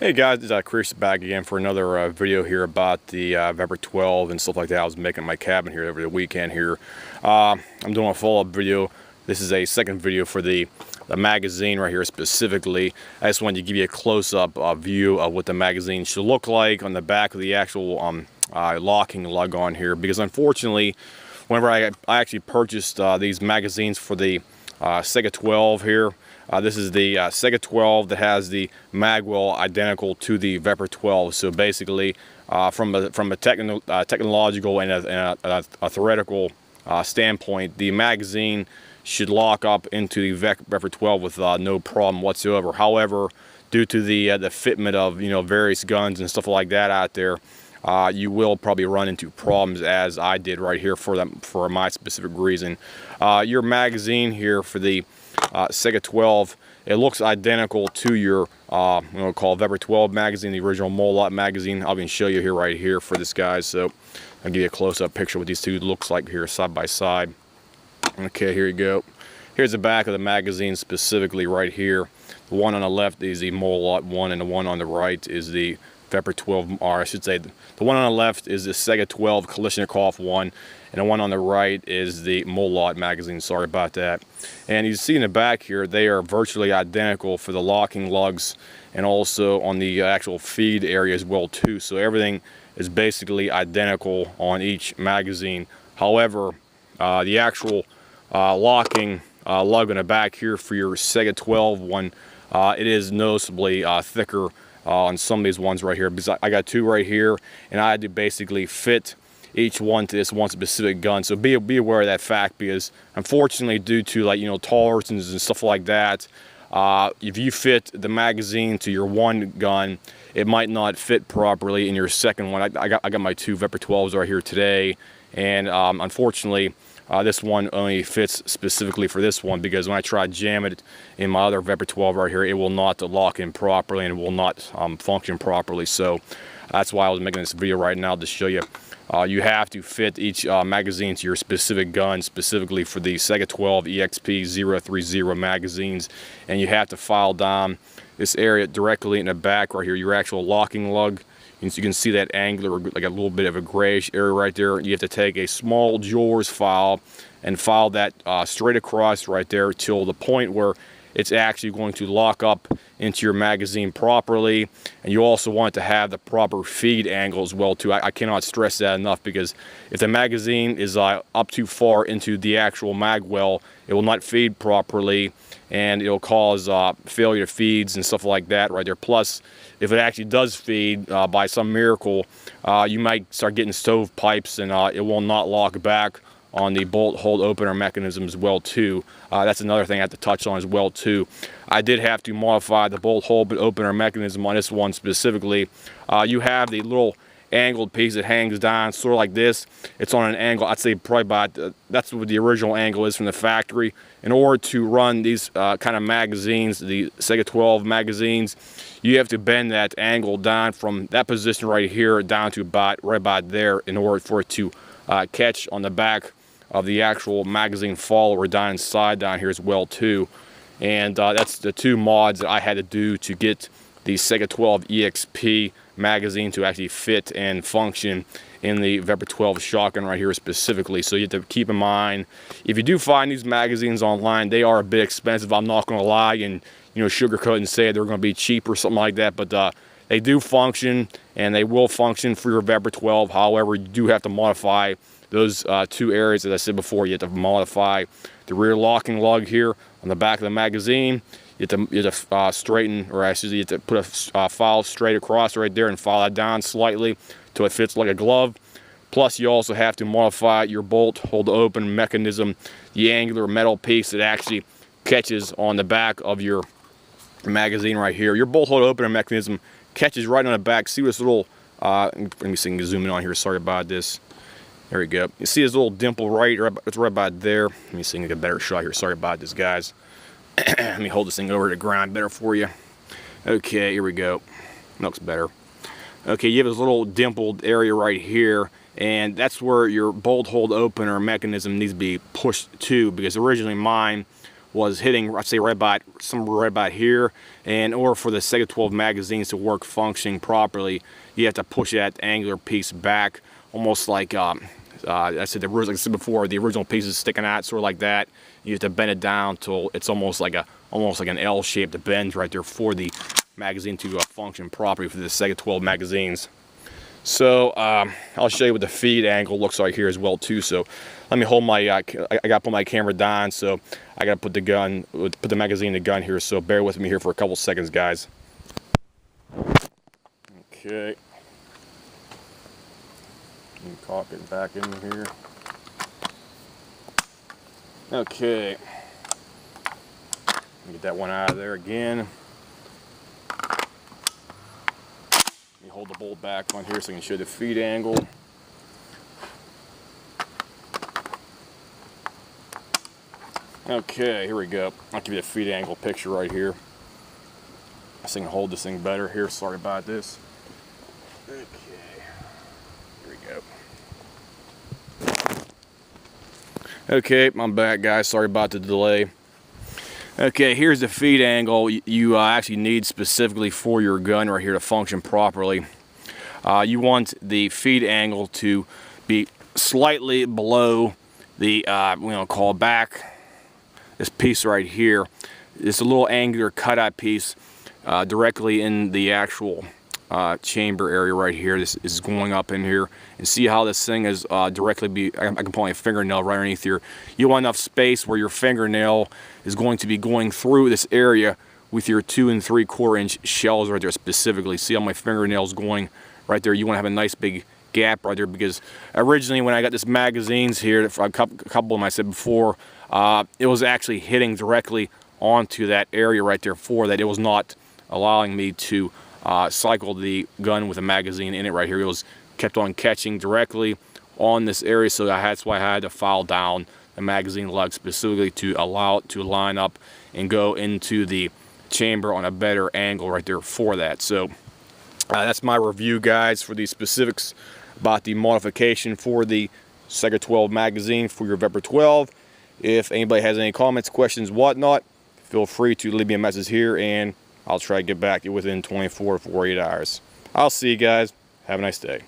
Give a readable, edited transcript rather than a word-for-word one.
Hey guys, it's Chris back again for another video here about the vepr 12 and stuff like that I was making in my cabin here over the weekend here. I'm doing a follow-up video. This is a second video for the magazine right here specifically. I just wanted to give you a close-up view of what the magazine should look like on the back of the actual locking lug on here, because unfortunately whenever I actually purchased these magazines for the Saiga 12 here. This is the Saiga 12 that has the magwell identical to the vepr 12. So basically, from a technological and a theoretical standpoint, the magazine should lock up into the vepr 12 with no problem whatsoever. However, due to the fitment of various guns and stuff like that out there, you will probably run into problems, as I did right here for my specific reason. Your magazine here for the Saiga 12, it looks identical to your called vepr 12 magazine, the original Molot magazine. I'll even show you here right here for this guy. So I'll give you a close-up picture of what these two looks like here side by side. Okay, here you go. Here's the back of the magazine specifically right here. The one on the left is the Molot one, and the one on the right is the vepr 12, or I should say the one on the left is the Saiga 12 Kalashnikov one, and the one on the right is the Molot magazine. Sorry about that. And you see in the back here, they are virtually identical for the locking lugs and also on the actual feed area as well too. So everything is basically identical on each magazine. However, the actual locking lug on the back here for your Saiga 12 one, it is noticeably thicker on some of these ones right here, because I got two right here, and I had to basically fit each one to this one specific gun. So be aware of that fact, because unfortunately, due to tolerances and stuff like that, if you fit the magazine to your one gun, it might not fit properly in your second one. I got my two vepr 12s right here today, and unfortunately, this one only fits specifically for this one, because when I try to jam it in my other vepr 12 right here, it will not lock in properly and it will not function properly. So that's why I was making this video right now, to show you. You have to fit each magazine to your specific gun, specifically for the Saiga 12 EXP 030 magazines, and you have to file down this area directly in the back right here, your actual locking lug. And so you can see that angular, like a little bit of a grayish area right there. You have to take a small jeweler's file and file that straight across right there till the point where it's actually going to lock up into your magazine properly. And you also want to have the proper feed angle as well too. I cannot stress that enough, because if the magazine is up too far into the actual mag well, it will not feed properly, and it'll cause failure to feeds and stuff like that right there. Plus, if it actually does feed by some miracle, you might start getting stovepipes, and it will not lock back on the bolt hold opener mechanism as well too. That's another thing I have to touch on as well too. I did have to modify the bolt hold opener mechanism on this one specifically. You have the little angled piece that hangs down sort of like this. It's on an angle, I'd say probably about that's what the original angle is from the factory. In order to run these kind of magazines, the Saiga 12 magazines, you have to bend that angle down from that position right here down to about right about there, in order for it to catch on the back of the actual magazine follower down inside down here as well too. And that's the two mods that I had to do to get the Saiga 12 EXP magazine to actually fit and function in the vepr 12 shotgun right here specifically. So you have to keep in mind, if you do find these magazines online, they are a bit expensive. I'm not going to lie and sugarcoat and say they're going to be cheap or something like that, but they do function, and they will function for your vepr 12. However, you do have to modify those two areas, as I said before. You have to modify the rear locking lug here on the back of the magazine. You have to straighten, or actually you have to put a file straight across right there and file that down slightly till it fits like a glove. Plus, you also have to modify your bolt hold open mechanism, the angular metal piece that actually catches on the back of your magazine right here. Your bolt hold opener mechanism catches right on the back. See this little, let me see, I can zoom in on here, sorry about this. There we go. You see this little dimple it's right about there. Let me see, I can get a better shot here. Sorry about this, guys. Let me hold this thing over to the ground better for you. Okay, here we go. Looks better. Okay, you have this little dimpled area right here, and that's where your bolt hold opener mechanism needs to be pushed to, because originally mine was hitting, I'd say, somewhere right about here. And or for the Saiga 12 magazines to work functioning properly, you have to push that angular piece back, almost like I said, like I said before, the original piece is sticking out, sort of like that. You have to bend it down till it's almost like an L shape that bends right there for the magazine to function properly for the Saiga 12 magazines. So I'll show you what the feed angle looks like here as well too. So let me hold my I gotta put my camera down, so I gotta put the magazine in the gun here. So bear with me here for a couple seconds, guys. Okay, cock it back in here. Okay, get that one out of there again. Let me hold the bolt back on here so I can show the feed angle. Okay, here we go. I'll give you the feed angle picture right here. I think I can hold this thing better here. Sorry about this. Okay, here we go. Okay, I'm back, guys. Sorry about the delay. Okay, here's the feed angle you actually need specifically for your gun right here to function properly. You want the feed angle to be slightly below the, call back this piece right here. It's a little angular cutout piece directly in the actual chamber area right here. This is going up in here, and see how this thing is directly I can put my fingernail right underneath here. You want enough space where your fingernail is going to be going through this area with your 2 3/4 inch shells right there specifically. See how my fingernail's going right there? You want to have a nice big gap right there, because originally when I got this magazines here, a couple of them I said before, it was actually hitting directly onto that area right there for that. It was not allowing me to cycle the gun with a magazine in it right here. It was kept on catching directly on this area, so that's why I had to file down the magazine lug specifically to allow it to line up and go into the chamber on a better angle right there for that. So that's my review, guys, for the specifics about the modification for the Saiga 12 magazine for your vepr 12. If anybody has any comments, questions, whatnot, feel free to leave me a message here, and I'll try to get back to you within 24 to 48 hours. I'll see you guys. Have a nice day.